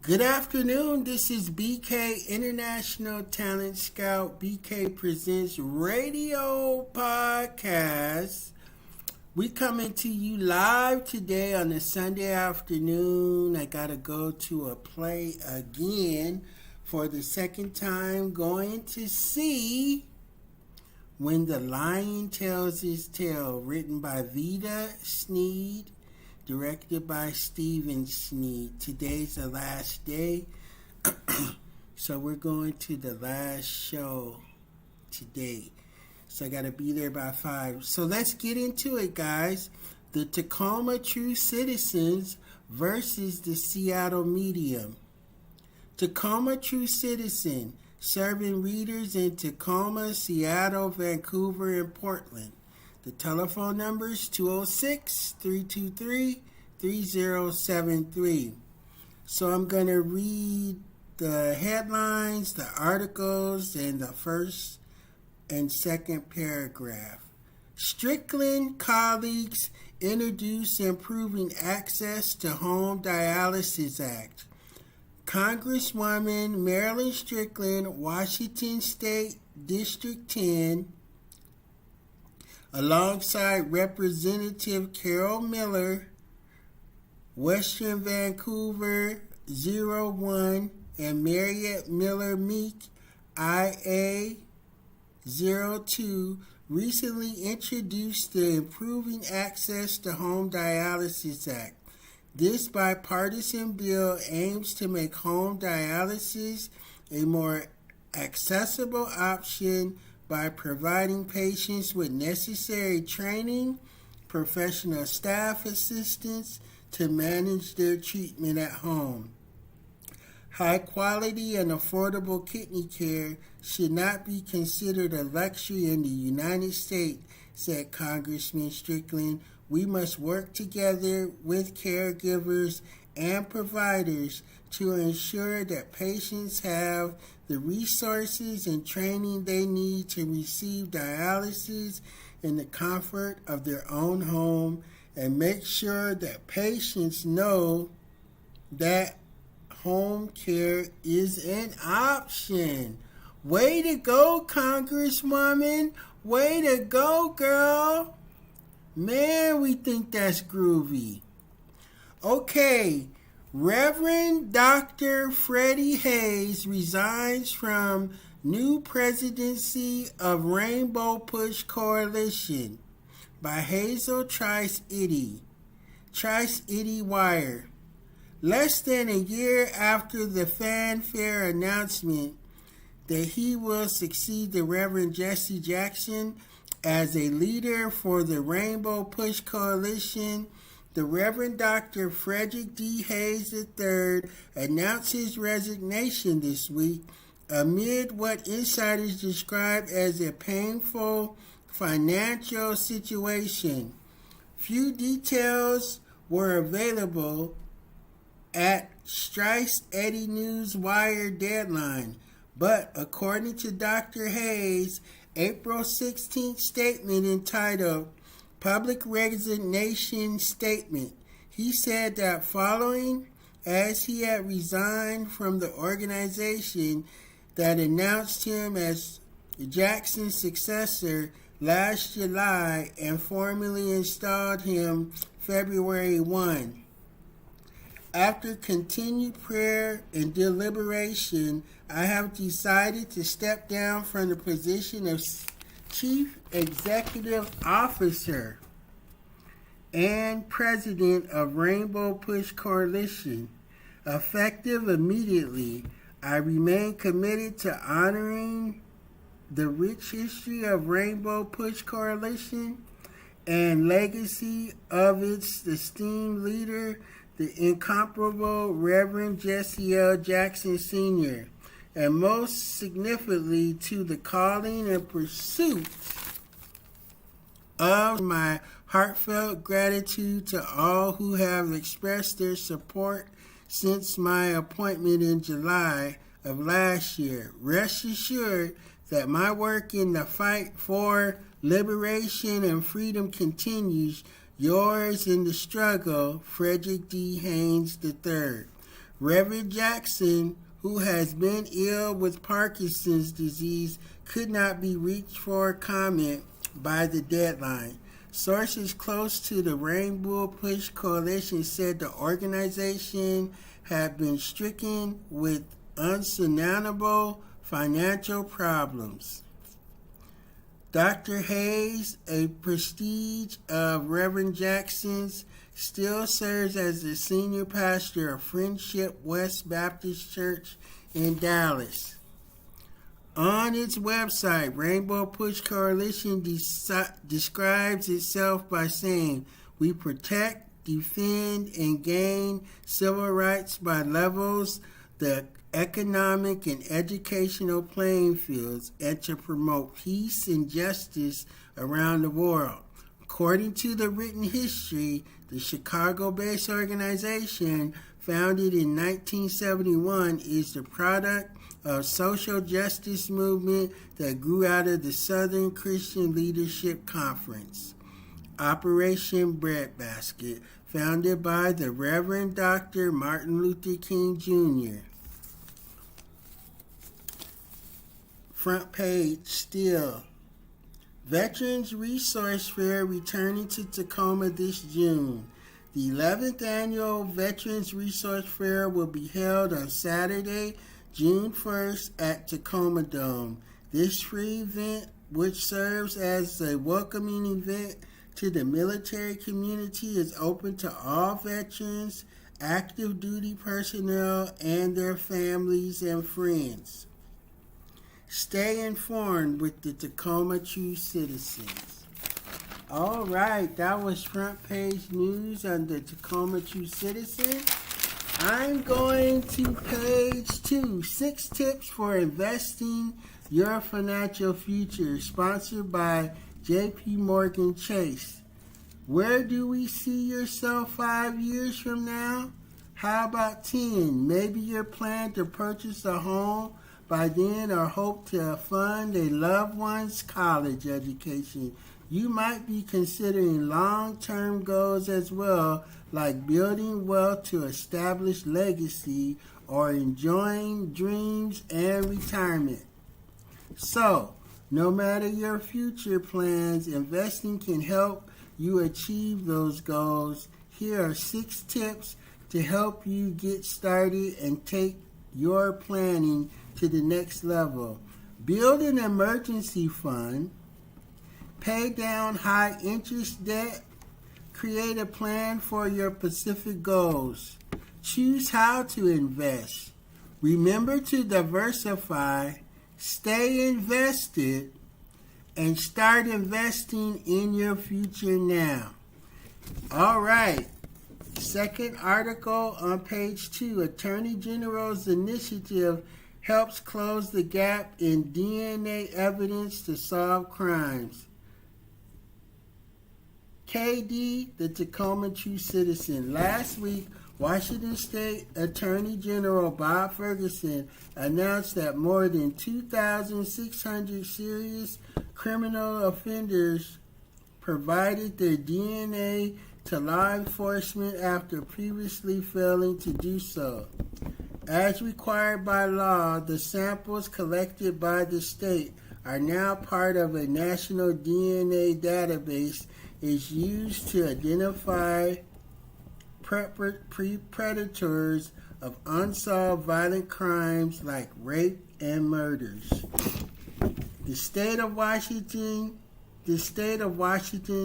Good afternoon. This is BK International Talent Scout. BK Presents Radio Podcast. We coming to you live today on a Sunday afternoon. I got to go to a play again for the second time, going to see When the Lion Tells His Tale, written by Vida Sneed, directed by Steven Sneed. Today's the last day, so we're going to the last show today. So I got to be there by 5. So let's get into it, guys. The Tacoma True Citizens versus the Seattle Medium. Tacoma True Citizen, serving readers in Tacoma, Seattle, Vancouver, and Portland. The telephone number is 206-323-3073. So I'm going to read the headlines, the articles, and the first and second paragraph. Strickland colleagues introduce Improving Access to Home Dialysis Act. Congresswoman Marilyn Strickland, Washington State District 10, alongside Representative Carol Miller, Western Vancouver 01, and Mariette Miller Meek, IA 02, recently introduced the Improving Access to Home Dialysis Act. This bipartisan bill aims to make home dialysis a more accessible option by providing patients with necessary training, professional staff assistance to manage their treatment at home. High quality and affordable kidney care should not be considered a luxury in the United States, said Congressman Strickland. We must work together with caregivers and providers to ensure that patients have the resources and training they need to receive dialysis in the comfort of their own home, and make sure that patients know that home care is an option. Way to go, Congresswoman. Way to go, girl. Man, we think that's groovy. Okay, Reverend Dr. Freddie Hayes resigns from new presidency of Rainbow Push Coalition by Hazel Trice-Eddy. Trice-Eddy Wire. Less than a year after the fanfare announcement that he will succeed the Reverend Jesse Jackson as a leader for the Rainbow Push Coalition, the Reverend Dr. Frederick D. Hayes III announced his resignation this week amid what insiders describe as a painful financial situation. Few details were available at Trice-Eddy News Wire deadline, but according to Dr. Hayes' April 16th statement entitled Public Resignation Statement, he said that following as he had resigned from the organization that announced him as Jackson's successor last July and formally installed him February 1. After continued prayer and deliberation, I have decided to step down from the position of Chief Executive Officer and President of Rainbow Push Coalition. Effective immediately, I remain committed to honoring the rich history of Rainbow Push Coalition and legacy of its esteemed leader, the incomparable Reverend Jesse L. Jackson Sr., and most significantly to the calling and pursuit of my heartfelt gratitude to all who have expressed their support since my appointment in July of last year. Rest assured that my work in the fight for liberation and freedom continues. Yours in the struggle, Frederick D. Haynes III. Reverend Jackson, who has been ill with Parkinson's disease, could not be reached for comment by the deadline. Sources close to the Rainbow Push Coalition said the organization had been stricken with unsurmountable financial problems. Dr. Hayes, a prestige of Reverend Jackson's, still serves as the senior pastor of Friendship West Baptist Church in Dallas. On its website, Rainbow Push Coalition describes itself by saying, "We protect, defend, and gain civil rights by levels the economic and educational playing fields and to promote peace and justice around the world." According to the written history, the Chicago-based organization, founded in 1971, is the product of social justice movement that grew out of the Southern Christian Leadership Conference. Operation Breadbasket, founded by the Reverend Dr. Martin Luther King Jr. Front page still. Veterans Resource Fair returning to Tacoma this June. The 11th Annual Veterans Resource Fair will be held on Saturday, June 1st at Tacoma Dome. This free event, which serves as a welcoming event to the military community, is open to all veterans, active duty personnel, and their families and friends. Stay informed with the Tacoma True Citizens. All right, that was front page news on the Tacoma True Citizen. I'm going to page 2, 6 tips for investing your financial future, sponsored by JP Morgan Chase. Where do we see yourself 5 years from now? How about 10? Maybe your plan to purchase a home by then, or hope to fund a loved one's college education. You might be considering long-term goals as well, like building wealth to establish legacy or enjoying dreams and retirement. So, no matter your future plans, investing can help you achieve those goals. Here are 6 tips to help you get started and take your planning to the next level. Build an emergency fund. Pay down high interest debt. Create a plan for your specific goals. Choose how to invest. Remember to diversify. Stay invested. And start investing in your future now. All right. Second article on page 2. Attorney General's initiative helps close the gap in DNA evidence to solve crimes. KD, the Tacoma True Citizen. Last week, Washington State Attorney General Bob Ferguson announced that more than 2,600 serious criminal offenders provided their DNA to law enforcement after previously failing to do so. As required by law, the samples collected by the state are now part of a national DNA database is used to identify predators of unsolved violent crimes like rape and murders. The state of Washington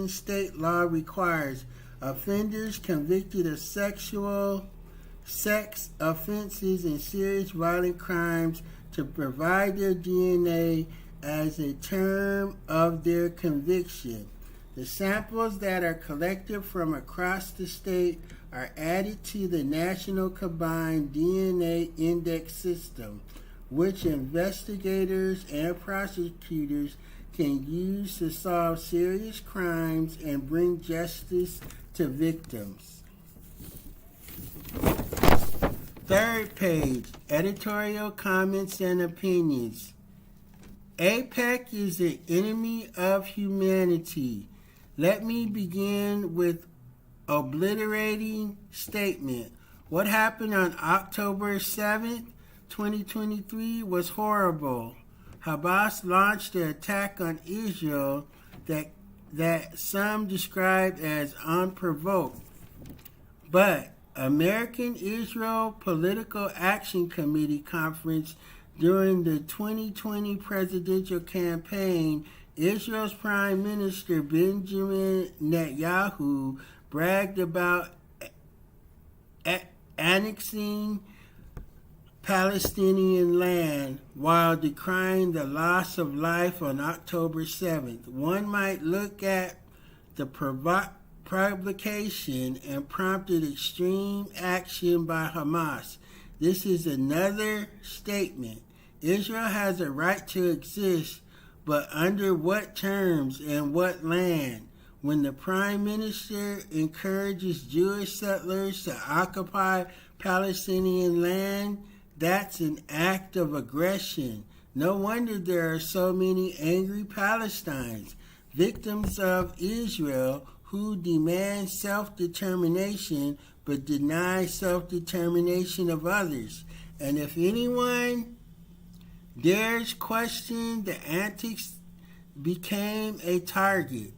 state law requires offenders convicted of sex offenses and serious violent crimes to provide their DNA as a term of their conviction. The samples that are collected from across the state are added to the National Combined DNA Index System, which investigators and prosecutors can use to solve serious crimes and bring justice to victims. Third page, editorial comments and opinions. APEC is an enemy of humanity. Let me begin with obliterating statement. What happened on October 7th, 2023 was horrible. Hamas launched an attack on Israel that some described as unprovoked. But American Israel Political Action Committee conference during the 2020 presidential campaign, Israel's Prime Minister Benjamin Netanyahu bragged about annexing Palestinian land while decrying the loss of life on October 7th. One might look at the provocation and prompted extreme action by Hamas. This is another statement. Israel has a right to exist, but under what terms and what land? When the Prime Minister encourages Jewish settlers to occupy Palestinian land, that's an act of aggression. No wonder there are so many angry Palestinians, victims of Israel, who demand self-determination but deny self-determination of others. And if anyone dares question the antics, became a target.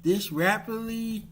This rabidly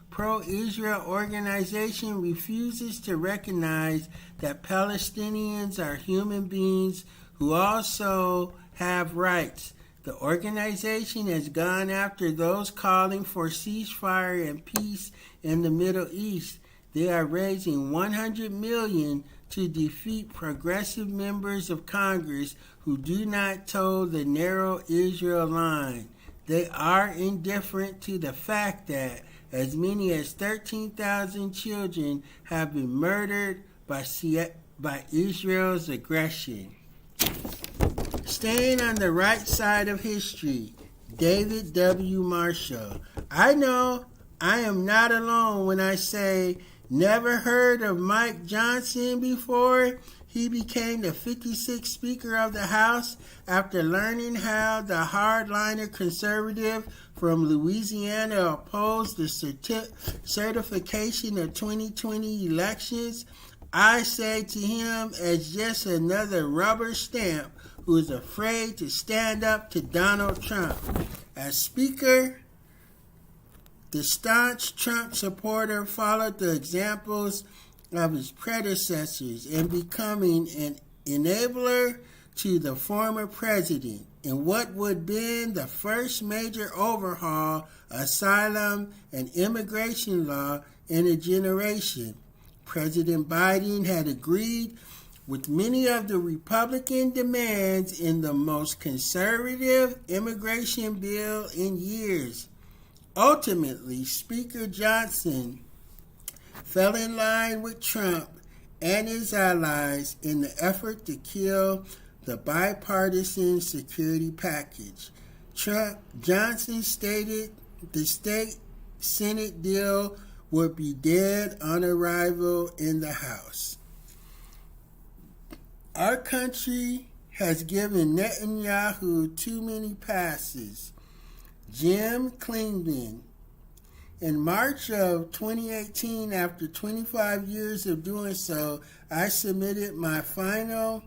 pro-Israel organization refuses to recognize that Palestinians are human beings who also have rights. The organization has gone after those calling for ceasefire and peace in the Middle East. They are raising $100 million to defeat progressive members of Congress who do not toe the narrow Israel line. They are indifferent to the fact that as many as 13,000 children have been murdered by Israel's aggression. Staying on the right side of history, David W. Marshall. I know I am not alone when I say, never heard of Mike Johnson before? He became the 56th Speaker of the House after learning how the hardliner conservative from Louisiana opposed the certification of 2020 elections. I say to him as just another rubber stamp who is afraid to stand up to Donald Trump. As Speaker, the staunch Trump supporter followed the examples of his predecessors in becoming an enabler to the former president in what would have been the first major overhaul of asylum and immigration law in a generation. President Biden had agreed with many of the Republican demands in the most conservative immigration bill in years. Ultimately, Speaker Johnson fell in line with Trump and his allies in the effort to kill the bipartisan security package. Johnson stated the state Senate deal would be dead on arrival in the House. Our country has given Netanyahu too many passes. Jim Clingman. In March of 2018, after 25 years of doing so, I submitted my final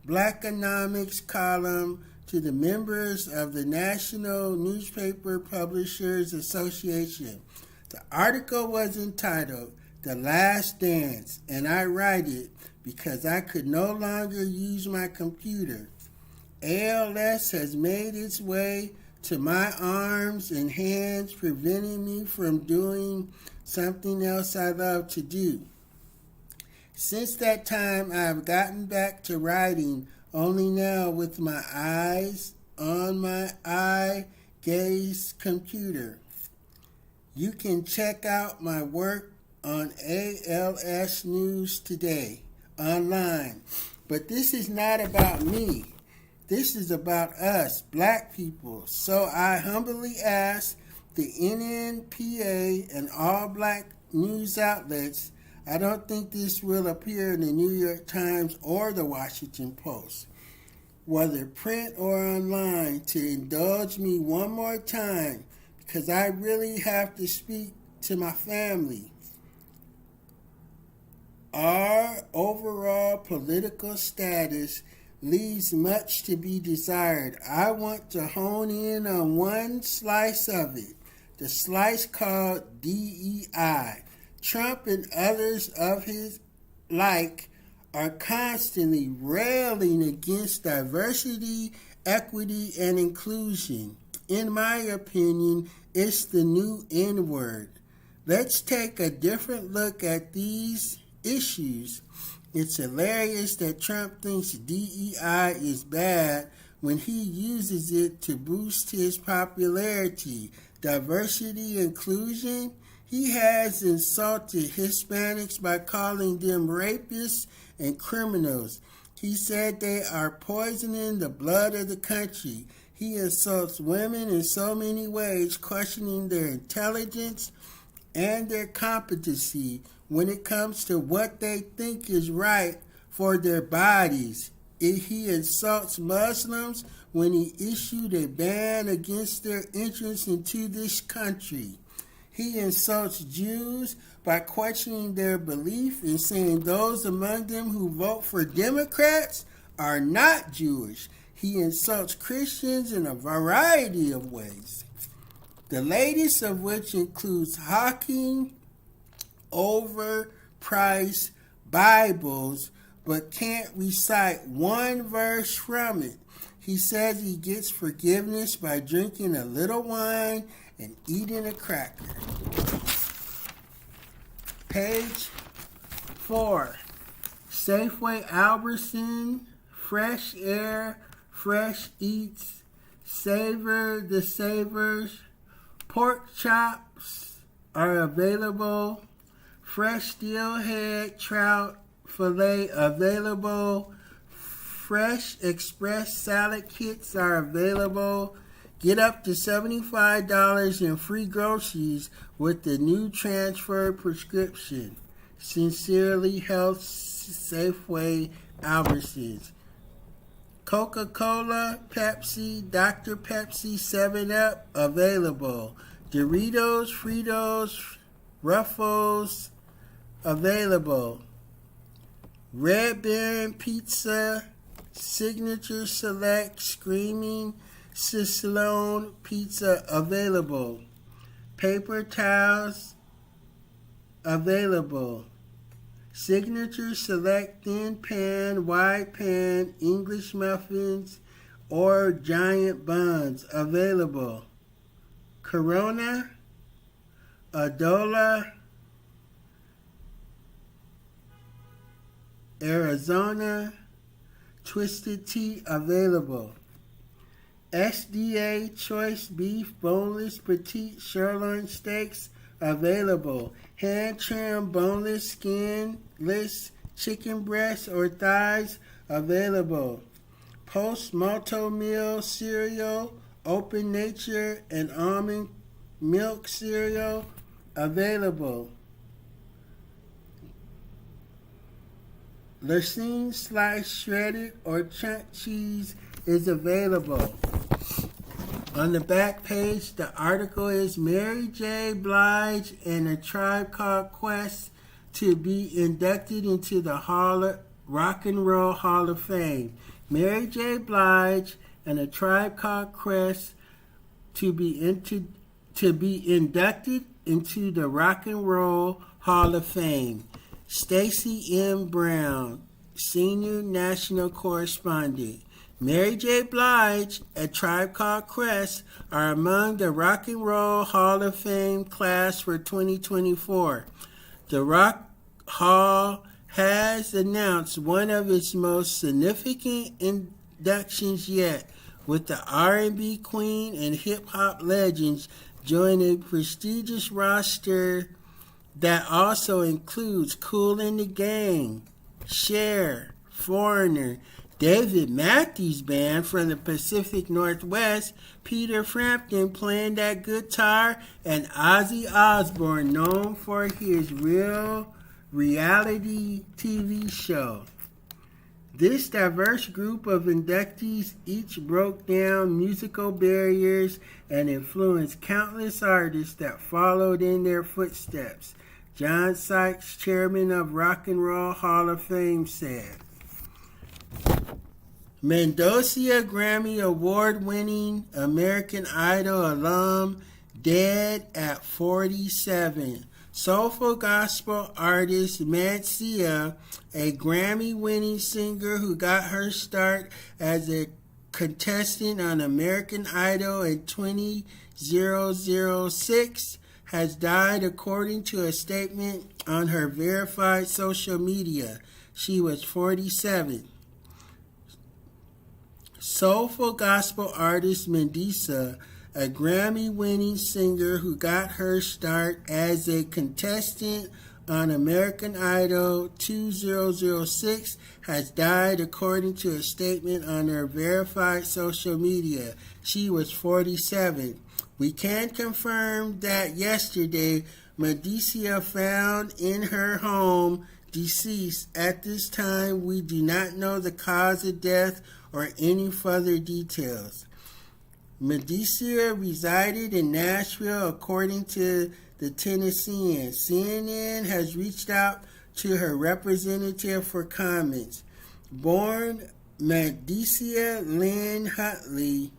Blackonomics column to the members of the National Newspaper Publishers Association. The article was entitled The Last Dance, and I write it because I could no longer use my computer. ALS has made its way to my arms and hands, preventing me from doing something else I love to do. Since that time, I have gotten back to writing, only now with my eyes on my eye-gaze computer. You can check out my work on ALS News Today online. But this is not about me. This is about us, black people. So I humbly ask the NNPA and all black news outlets, I don't think this will appear in the New York Times or the Washington Post, whether print or online, to indulge me one more time because I really have to speak to my family. Our overall political status leaves much to be desired. I want to hone in on one slice of it, the slice called DEI. Trump and others of his like are constantly railing against diversity, equity, and inclusion. In my opinion, it's the new N word. Let's take a different look at these issues. It's hilarious that Trump thinks DEI is bad when he uses it to boost his popularity. Diversity, inclusion. He has insulted Hispanics by calling them rapists and criminals. He said they are poisoning the blood of the country. He insults women in so many ways, questioning their intelligence and their competency when it comes to what they think is right for their bodies. He insults Muslims when he issued a ban against their entrance into this country. He insults Jews by questioning their belief and saying those among them who vote for Democrats are not Jewish. He insults Christians in a variety of ways, the latest of which includes hawking overpriced Bibles but can't recite one verse from it. He says he gets forgiveness by drinking a little wine and eating a cracker. Page 4. Safeway Albertson, Fresh Air, Fresh Eats, Savor the Savors, pork chops are available. Fresh steelhead trout fillet available. Fresh express salad kits are available. Get up to $75 in free groceries with the new transfer prescription. Sincerely, Health Safeway Albertsons. Coca-Cola, Pepsi, Dr. Pepsi, 7-Up available. Doritos, Fritos, Ruffles available. Red Baron Pizza, Signature Select, Screaming Sislone Pizza available. Paper towels available. Signature Select Thin Pan, Wide Pan, English Muffins, or Giant Buns available. Corona, Adola, Arizona, Twisted Tea available. SDA Choice Beef Boneless Petite Sirloin Steaks available. Hand trimmed boneless, skinless chicken breasts or thighs available. Post Malto Meal cereal, Open Nature and almond milk cereal available. Lacine sliced shredded or chunk cheese is available. On the back page, the article is Mary J. Blige and a Tribe Called Quest to be inducted into the Rock and Roll Hall of Fame. Mary J. Blige and a Tribe Called Quest to be inducted into the Rock and Roll Hall of Fame. Stacey M. Brown, Senior National Correspondent. Mary J. Blige, A Tribe Called Quest are among the Rock and Roll Hall of Fame class for 2024. The Rock Hall has announced one of its most significant inductions yet, with the R&B queen and hip-hop legends joining a prestigious roster that also includes Kool and the Gang, Cher, Foreigner, David Matthews Band from the Pacific Northwest, Peter Frampton playing that guitar, and Ozzy Osbourne, known for his real reality TV show. This diverse group of inductees each broke down musical barriers and influenced countless artists that followed in their footsteps. John Sykes, chairman of Rock and Roll Hall of Fame, said. Mendoza, Grammy Award-winning American Idol alum, dead at 47. Soulful gospel artist Mendoza, a Grammy-winning singer who got her start as a contestant on American Idol in 2006, has died according to a statement on her verified social media. She was 47. Soulful gospel artist Mendoza, a Grammy-winning singer who got her start as a contestant on American Idol 2006, has died according to a statement on her verified social media. She was 47. We can confirm that yesterday, Mendoza found in her home deceased. At this time, we do not know the cause of death or any further details. Mendoza resided in Nashville, according to the Tennessean. CNN has reached out to her representative for comments. Born Mendoza Lynn Huntley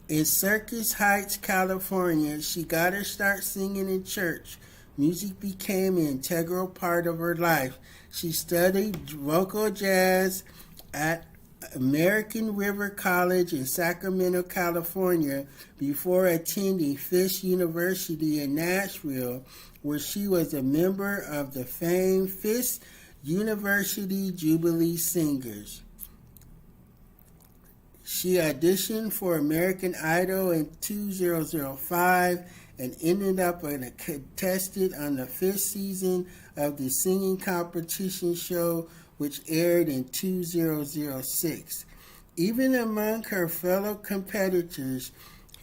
in Circus Heights, California, she got her start singing in church. Music became an integral part of her life. She studied vocal jazz at American River College in Sacramento, California, before attending Fisk University in Nashville, where she was a member of the famed Fisk University Jubilee Singers. She auditioned for American Idol in 2005 and ended up a contestant on the fifth season of the singing competition show, which aired in 2006. Even among her fellow competitors,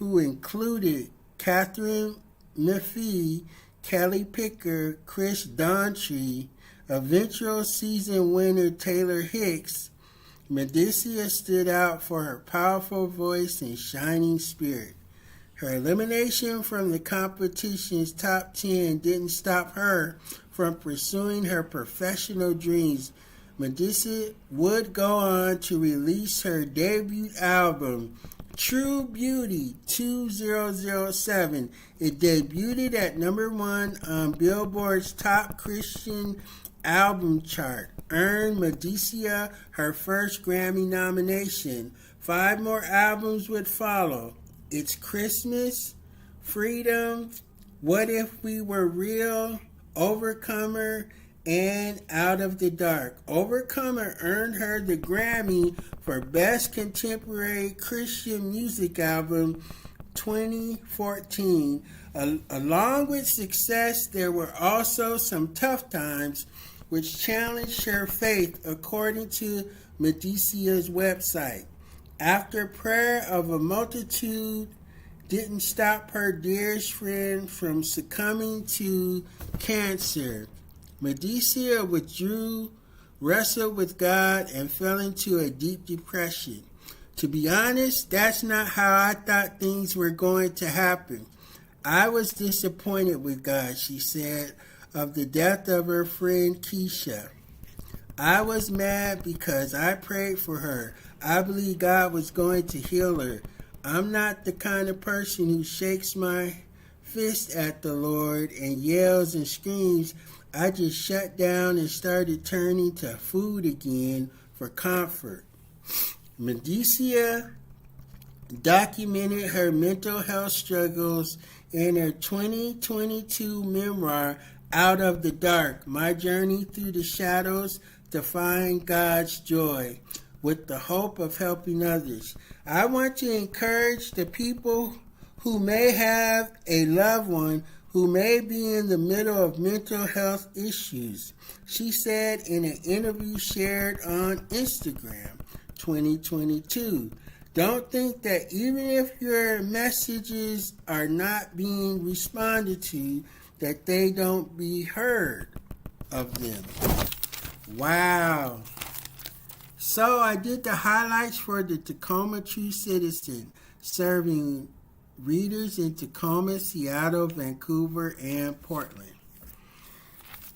who included Catherine Maffei, Kelly Picker, Chris Daughtry, eventual season winner Taylor Hicks, Mendoza stood out for her powerful voice and shining spirit. Her elimination from the competition's top 10 didn't stop her from pursuing her professional dreams. Mendoza would go on to release her debut album, True Beauty, 2007. It debuted at number 1 on Billboard's top Christian album chart, earned Mendoza her first Grammy nomination. 5 more albums would follow. It's Christmas, Freedom, What If We Were Real, Overcomer, and Out of the Dark. Overcomer earned her the Grammy for Best Contemporary Christian Music Album 2014. Along with success, there were also some tough times which challenged her faith, according to Mendoza's website. After prayer of a multitude didn't stop her dearest friend from succumbing to cancer, Mendoza withdrew, wrestled with God, and fell into a deep depression. To be honest, that's not how I thought things were going to happen. I was disappointed with God, she said, of the death of her friend Keisha. I was mad because I prayed for her. I believe God was going to heal her. I'm not the kind of person who shakes my fist at the Lord and yells and screams. I just shut down and started turning to food again for comfort. Mendoza documented her mental health struggles in her 2022 memoir, Out of the Dark, My Journey Through the Shadows to Find God's Joy, with the hope of helping others. I want to encourage the people who may have a loved one who may be in the middle of mental health issues, she said in an interview shared on Instagram 2022. Don't think that even if your messages are not being responded to, that they don't be heard of them. Wow. So I did the highlights for the Tacoma True Citizen, serving readers in Tacoma, Seattle, Vancouver, and Portland.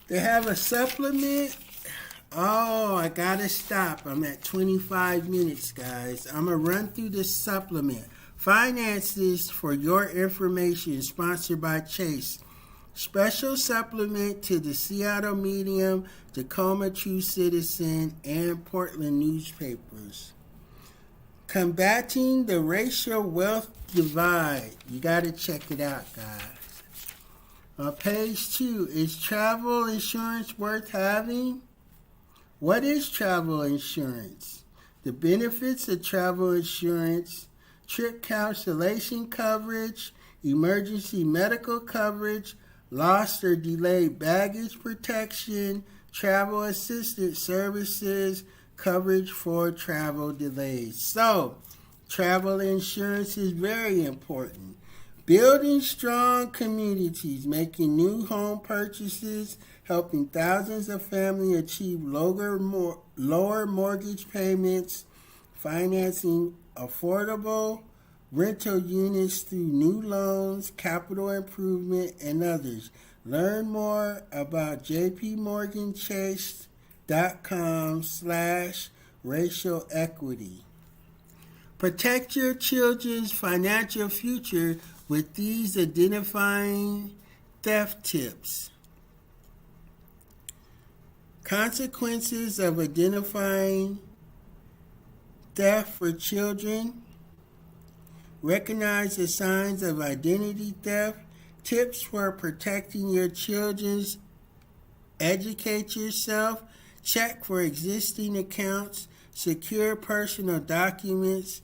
They have a supplement. Oh, I gotta stop. I'm at 25 minutes, guys. I'm gonna run through this supplement. Finances for Your Information, sponsored by Chase. Special supplement to the Seattle Medium, Tacoma True Citizen, and Portland newspapers. Combating the Racial Wealth Divide. You gotta check it out, guys. On page 2, is travel insurance worth having? What is travel insurance? The benefits of travel insurance: trip cancellation coverage, emergency medical coverage, lost or delayed baggage protection, travel assistance services, coverage for travel delays. So, travel insurance is very important. Building strong communities, making new home purchases, helping thousands of families achieve lower mortgage payments, financing affordable rental units through new loans, capital improvement, and others. Learn more about jpmorganchase.com/racial equity. Protect your children's financial future with these identifying theft tips. Consequences of identifying theft for children. Recognize the signs of identity theft. Tips for protecting your children's. Educate yourself. Check for existing accounts. Secure personal documents.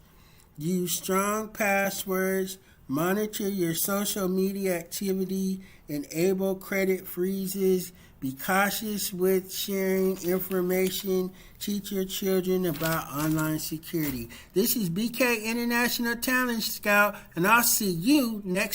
Use strong passwords. Monitor your social media activity. Enable credit freezes. Be cautious with sharing information. Teach your children about online security. This is BK International Talent Scout, and I'll see you next